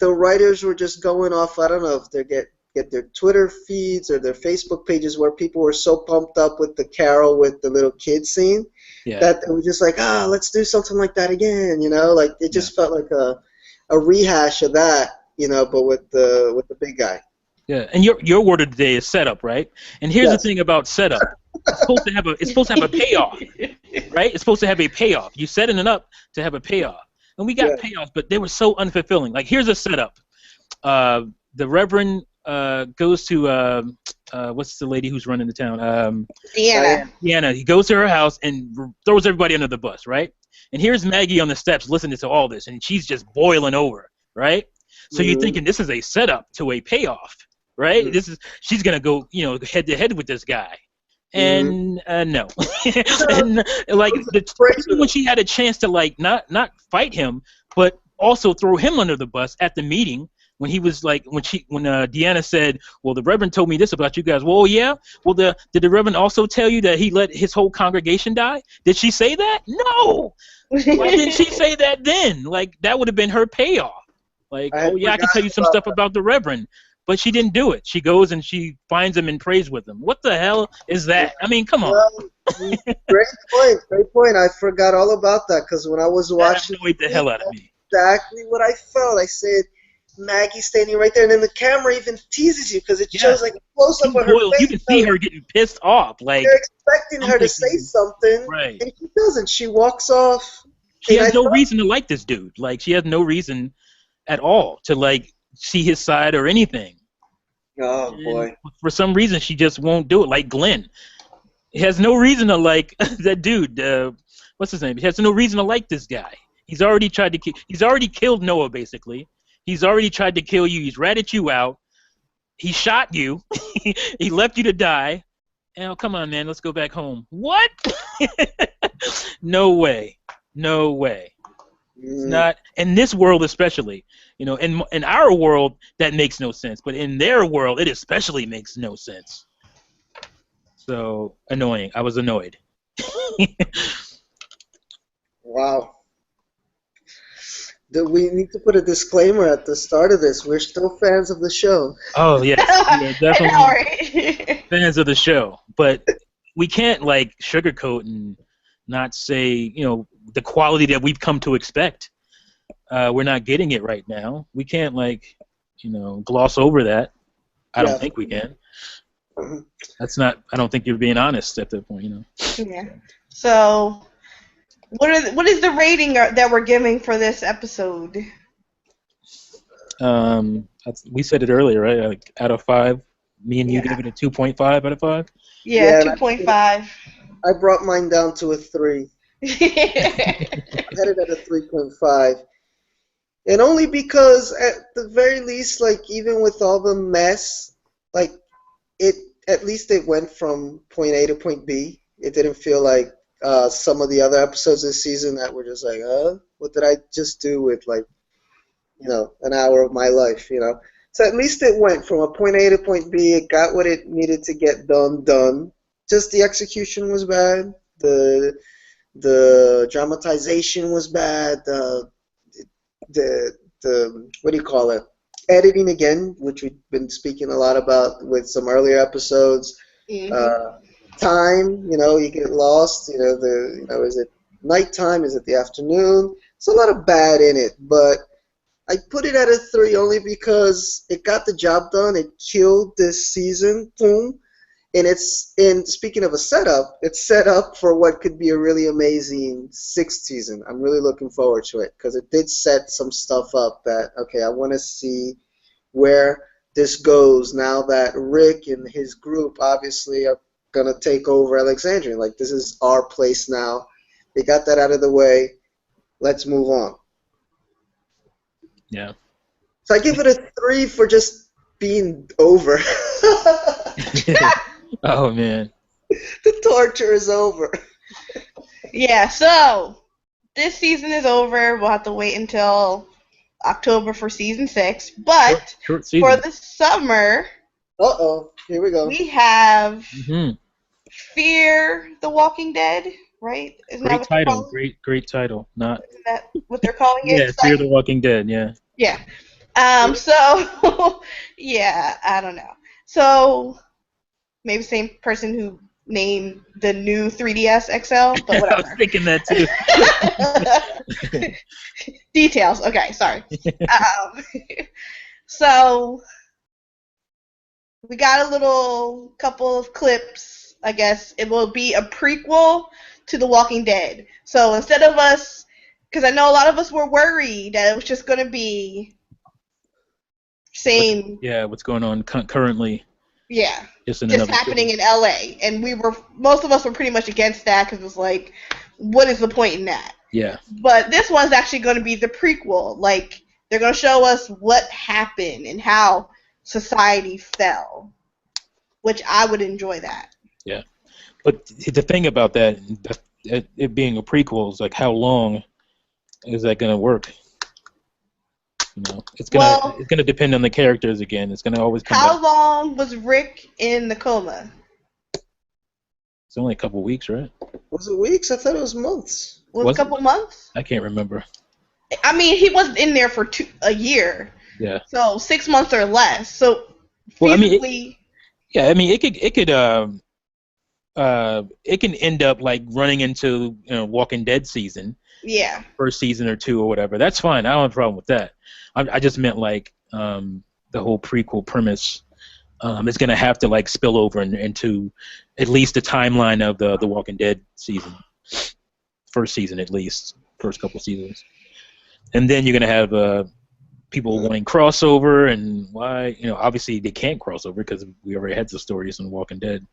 the writers were just going off. I don't know if they get their Twitter feeds or their Facebook pages where people were so pumped up with the Carol with the little kid scene Yeah. that they were just like, let's do something like that again. Like it just felt like a rehash of that, but with the big guy. Yeah, and your word of the day is setup, right? And here's the Yes. thing about setup: it's supposed to have a payoff, right? It's supposed to have a payoff. You setting it up to have a payoff, and we got Yeah. payoffs, but they were so unfulfilling. Like here's a setup: the Reverend goes to what's the lady who's running the town? Deanna. Deanna. He goes to her house and throws everybody under the bus, right? And here's Maggie on the steps listening to all this, and she's just boiling over, right? So you're thinking this is a setup to a payoff, right? She's gonna go, head to head with this guy, and no, and like especially when she had a chance to like not fight him, but also throw him under the bus at the meeting. When he was like, when Deanna said, "Well, the Reverend told me this about you guys." Well, yeah. Well, did the Reverend also tell you that he let his whole congregation die? Did she say that? No. Why didn't she say that then? Like that would have been her payoff. Like, oh yeah, I can tell you some stuff about the Reverend, but she didn't do it. She goes and she finds him and prays with him. What the hell is that? I mean, come on. Well, great point. I forgot all about that because when I was watching, that annoyed the hell out of me. Exactly what I felt. I said, Maggie standing right there, and then the camera even teases you because it shows like a close up of her face. You can see her getting pissed off. Like you're expecting her to say something, right? And she doesn't. She walks off. She has no reason to like this dude. Like she has no reason at all to like see his side or anything. Oh boy! For some reason, she just won't do it. Like Glenn, he has no reason to like that dude. What's his name? He has no reason to like this guy. He's already tried to. He's already killed Noah. Basically, he's already tried to kill you. He's ratted you out. He shot you. He left you to die. Oh, come on, man. Let's go back home. What? No way. No way. It's not in this world, especially. In our world, that makes no sense. But in their world, it especially makes no sense. So annoying. I was annoyed. Wow. We need to put a disclaimer at the start of this. We're still fans of the show. Oh yes, we're definitely fans of the show. But we can't like sugarcoat and not say the quality that we've come to expect. We're not getting it right now. We can't gloss over that. I don't think we can. That's not. I don't think you're being honest at that point. Yeah. So, what is the rating that we're giving for this episode? We said it earlier, right? Like out of 5. Me and you gave it a 2.5 out of 5. Yeah, 2.5. I brought mine down to a 3. I had it at a 3.5. And only because, at the very least, like, even with all the mess, like, at least it went from point A to point B. It didn't feel like some of the other episodes this season that were just like, what did I just do with, like, an hour of my life, So at least it went from a point A to point B. It got what it needed to get done. Just the execution was bad. The dramatization was bad. The what do you call it? Editing again, which we've been speaking a lot about with some earlier episodes. Hmm. Uh, Time, you get lost. Is it nighttime? Is it the afternoon? There's a lot of bad in it, but I put it at a 3 only because it got the job done. It killed this season, boom. And speaking of a setup, it's set up for what could be a really amazing sixth season. I'm really looking forward to it because it did set some stuff up that, okay, I want to see where this goes now that Rick and his group obviously are going to take over Alexandria. Like, this is our place now. They got that out of the way. Let's move on. Yeah. So I give it a 3 for just being over. Oh man. The torture is over. Yeah, so this season is over. We'll have to wait until October for season 6. But Short for season. the summer, Uh-oh. Here we go. we have Hmm. Fear the Walking Dead, right? Isn't that Great what they're title. calling? Great title. Not. Isn't that what they're calling it? Yeah. It's Fear like, the Walking Dead. Yeah. yeah. So yeah, I don't know. So maybe same person who named the new 3DS XL, but I was whatever. thinking that too. Details. Okay, sorry. Um, so we got a little couple of clips. I guess it will be a prequel to The Walking Dead. So instead of us, because I know a lot of us were worried that it was just going to be same, What's going on currently? yeah, Just in just another happening city. in LA. And most of us were pretty much against that because it was like, what is the point in that? Yeah. But this one's actually going to be the prequel. Like, they're going to show us what happened and how society fell, which I would enjoy that. Yeah. But the thing about that, it being a prequel, is like how long is that gonna work? Well, It's gonna depend on the characters again. It's gonna always come back. how long was Rick in the coma? It's only a couple weeks, right? Was it weeks? I thought it was months. Was it a Was it? couple months? I can't remember. I mean, he wasn't in there for a year, Yeah. so 6 months or less. So Well, I mean, feasibly, it can end up like running into Walking Dead season, yeah. first season or two or whatever. That's fine. I don't have a problem with that. I just meant like the whole prequel premise is going to have to like spill over into at least the timeline of the Walking Dead season, first season at least, first couple seasons, and then you're going to have people wanting crossover, and why obviously they can't cross over because we already had the stories in Walking Dead.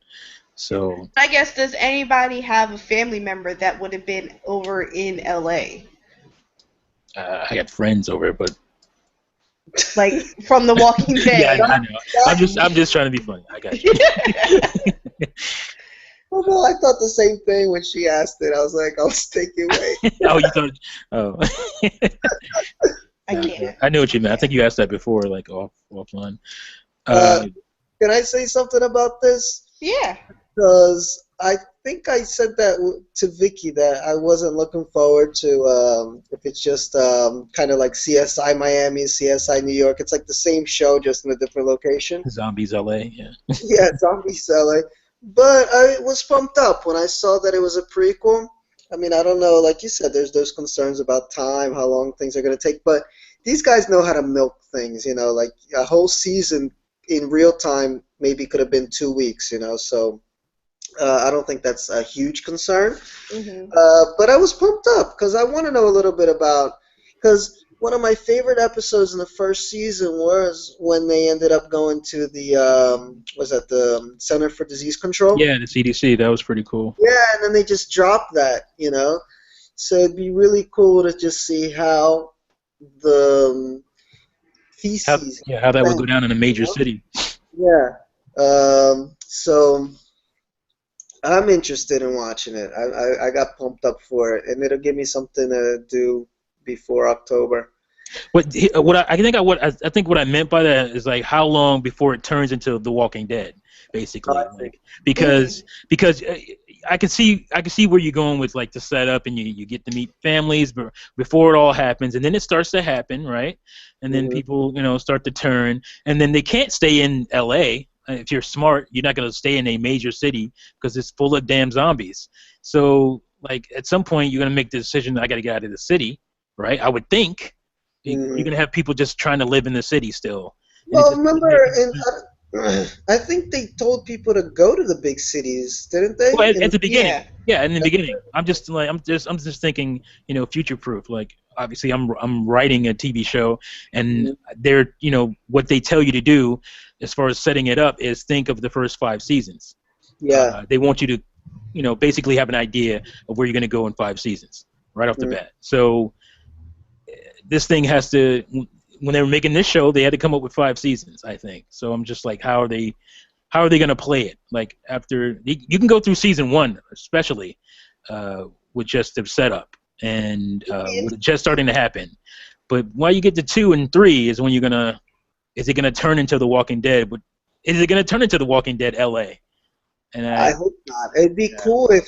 So I guess, does anybody have a family member that would have been over in LA? I got friends over it, but Like, from The Walking yeah, Dead? I know. I'm just trying to be funny. I got you. Oh, no, I thought the same thing when she asked it. I was like, I was thinking, wait. Oh, you thought? Oh, I can't. I knew what you meant. I think you asked that before, like offline. Uh, can I say something about this? Yeah. Because I think I said that to Vicky that I wasn't looking forward to if it's just kind of like CSI Miami, CSI New York. It's like the same show, just in a different location. Zombies LA. Yeah. Yeah, Zombie Seller. But I was pumped up when I saw that it was a prequel. I mean, I don't know, like you said, there's those concerns about time, how long things are going to take, but these guys know how to milk things, like a whole season in real time maybe could have been 2 weeks, so I don't think that's a huge concern. Hmm. But I was pumped up because I want to know a little bit about, because one of my favorite episodes in the first season was when they ended up going to the was that the Center for Disease Control? Yeah, the CDC. That was pretty cool. Yeah, and then they just dropped that. So it'd be really cool to just see how the feces. How that would go went, down in a you major know? city. Yeah. So I'm interested in watching it. I got pumped up for it, and it'll give me something to do before October. I think what I meant by that is like how long before it turns into The Walking Dead, basically. Like because I can see where you're going with like the setup, and you get to meet families, but before it all happens, and then it starts to happen, right? And then Mhm. people start to turn, and then they can't stay in L.A. If you're smart, you're not going to stay in a major city because it's full of damn zombies. So like at some point you're going to make the decision, I got to get out of the city, right? I would think you're Mhm. gonna have people just trying to live in the city still, and it Well, just doesn't remember, make any in sense. I think they told people to go to the big cities, didn't they? Well, In at the beginning, Yeah. yeah, in the beginning, I'm just thinking, future proof. Like obviously, I'm writing a TV show, and Mhm. they're what they tell you to do, as far as setting it up, is think of the first 5 seasons. Yeah. They want you to, basically have an idea of where you're going to go in 5 seasons right off the Mhm. bat. So this thing has to, when they were making this show, they had to come up with 5 seasons, I think. So I'm just like, how are they going to play it? Like after you can go through season one, especially with just the setup and with it just starting to happen. But while you get to 2 and 3 is when is it gonna turn into The Walking Dead? But is it gonna turn into The Walking Dead LA? And I hope not. It'd be yeah, cool if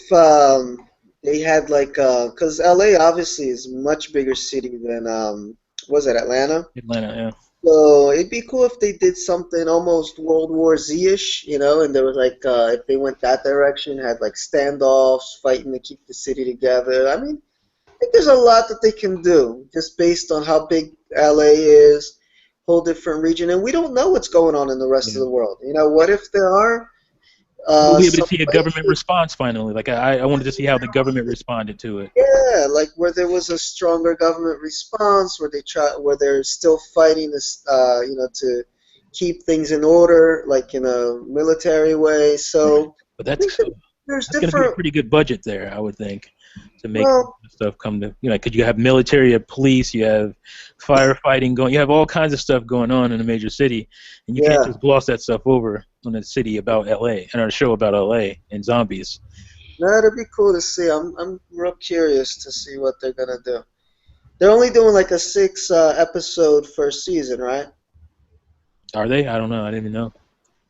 they had like because LA obviously is a much bigger city than was it Atlanta? Atlanta, yeah. So it'd be cool if they did something almost World War Z-ish, and there was like if they went that direction, had like standoffs, fighting to keep the city together. I mean, I think there's a lot that they can do just based on how big LA is, whole different region, and we don't know what's going on in the rest of Yeah. the world. What if there are We'll be able to some see a government places? response finally. Like I wanted to see how the government responded to it. Yeah, like where there was a stronger government response, where they're still fighting this, to keep things in order, like in a military way. Right. So But I think that there's that's going to be a different. pretty good budget there, I would think, to make Well, stuff come to, because you have military, you have police, you have firefighting going, you have all kinds of stuff going on in a major city, and you can't yeah, just gloss that stuff over on a city about LA and a show about LA and zombies. that'd be cool to see. I'm real curious to see what they're gonna do. They're only doing like a six episode first season, right? Are they? I don't know. I didn't even know.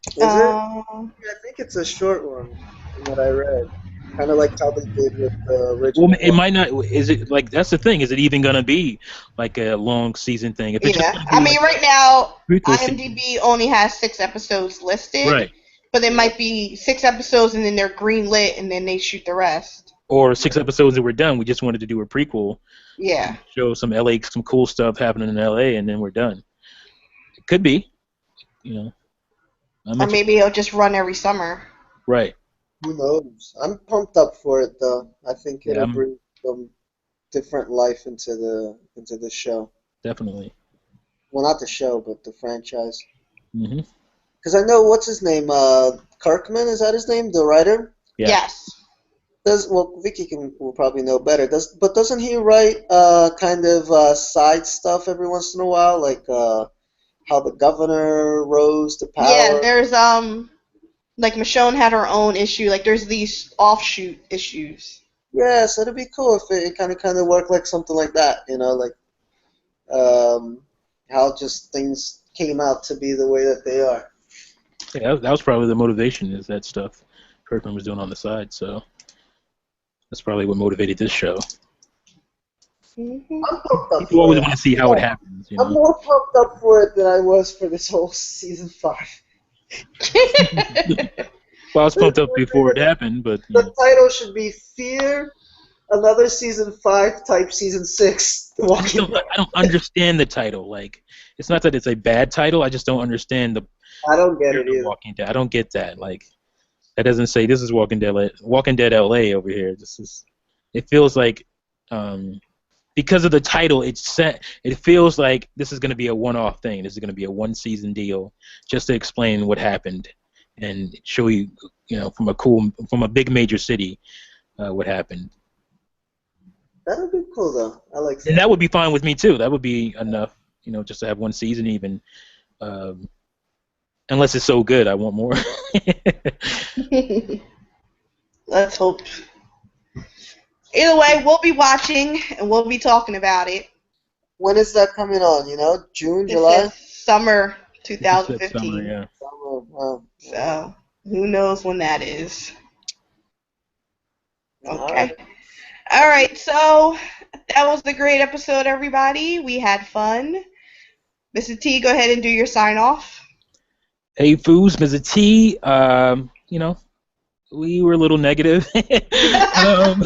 Is it? Um, Yeah, I think it's a short one from what I read. Kind of like how they did with the Well, original it one. might not. Is it like that's the thing? Is it even gonna be like a long season thing? If it's just yeah. gonna I be like mean, right a now, prequel season, IMDb only has 6 episodes listed, right? but there might be 6 episodes and then they're green lit and then they shoot the rest. Or 6 episodes that were done. We just wanted to do a prequel Yeah. and show some LA, some cool stuff happening in LA, and then we're done. It could be, you know. I'm Or interested. maybe it'll just run every summer. Right. Who knows? I'm pumped up for it though. I think Yeah, it'll I'm bring some different life into the show. definitely. Well, not the show, but the franchise. Hmm. Because I know what's his name. Kirkman, is that his name? The writer. Yeah. Yes. Vicky will probably know better. Doesn't he write kind of side stuff every once in a while, like how the governor rose to Yeah, power? there's like Michonne had her own issue. Like there's these offshoot issues. Yeah, so it'd be cool if it kind of worked like something like that. Like um, how just things came out to be the way that they are. Yeah, that was probably the motivation, is that stuff Kirkman was doing on the side. So that's probably what motivated this show. Hmm. I'm pumped up People for always it. want to see how it happens, I'm more pumped up for it than I was for this whole season 5. Well, I was pumped up before it happened, but The title should be Fear, another season 5 type season 6. The I just Walking don't. Dead. I don't understand the title. Like, it's not that it's a bad title. I just don't understand the I don't get Fear it the either. Walking Dead. I don't get that. Like, that doesn't say this is Walking Dead LA over here. This is. It feels like, because of the title, It feels like this is going to be a one-off thing. This is going to be a one-season deal, just to explain what happened and show you, from a big major city, what happened. That'll be cool though. I like And that. that would be fine with me too. That would be enough, just to have one season even. Um, unless it's so good, I want more. Let's hope. Either way, we'll be watching and we'll be talking about it. When is that coming on? You know, June, It July? says summer It just said summer, 2015. yeah. Summer. Wow. So who knows when that is? All Okay. right. All right. So that was the great episode, everybody. We had fun. Mr. T, go ahead and do your sign off. Hey, Foos, Mr. T. We were a little negative, um,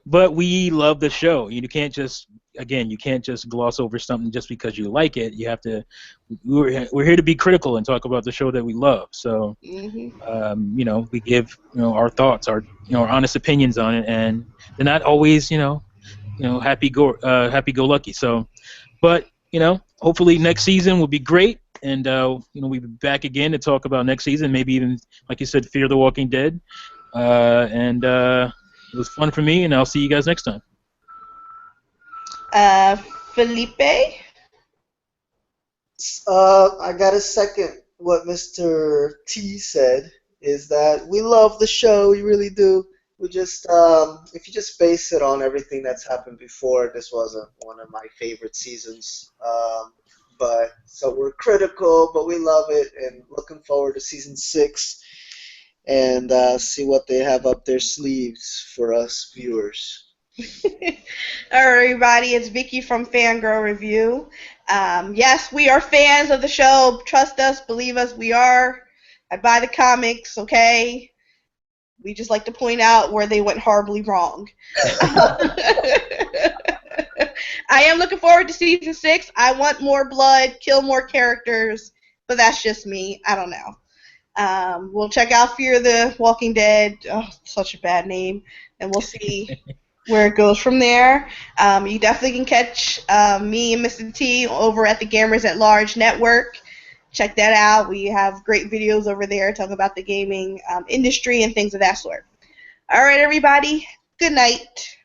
but we love the show. You can't just, again, you can't just gloss over something just because you like it. You have to. We're here to be critical and talk about the show that we love. So, Hmm. we give our thoughts, our honest opinions on it, and they're not always happy go lucky. So, but hopefully next season will be great, and we'll be back again to talk about next season. Maybe even, like you said, Fear the Walking Dead. And it was fun for me, and I'll see you guys next time. Felipe. I gotta second what Mr. T said. Is that we love the show, we really do. We just, if you just base it on everything that's happened before, this wasn't one of my favorite seasons. But so we're critical, but we love it, and looking forward to season 6 and see what they have up their sleeves for us viewers. All right, everybody. It's Vicky from Fangirl Review. Yes, we are fans of the show. Trust us, believe us. We are. I buy the comics. Okay. We just like to point out where they went horribly wrong. I am looking forward to season 6. I want more blood, kill more characters, but that's just me. I don't know. We'll check out Fear the Walking Dead. Oh, such a bad name. And we'll see where it goes from there. You definitely can catch me and Mr. T over at the Gamers at Large Network. Check that out. We have great videos over there talking about the gaming industry and things of that sort. All right, everybody. Good night.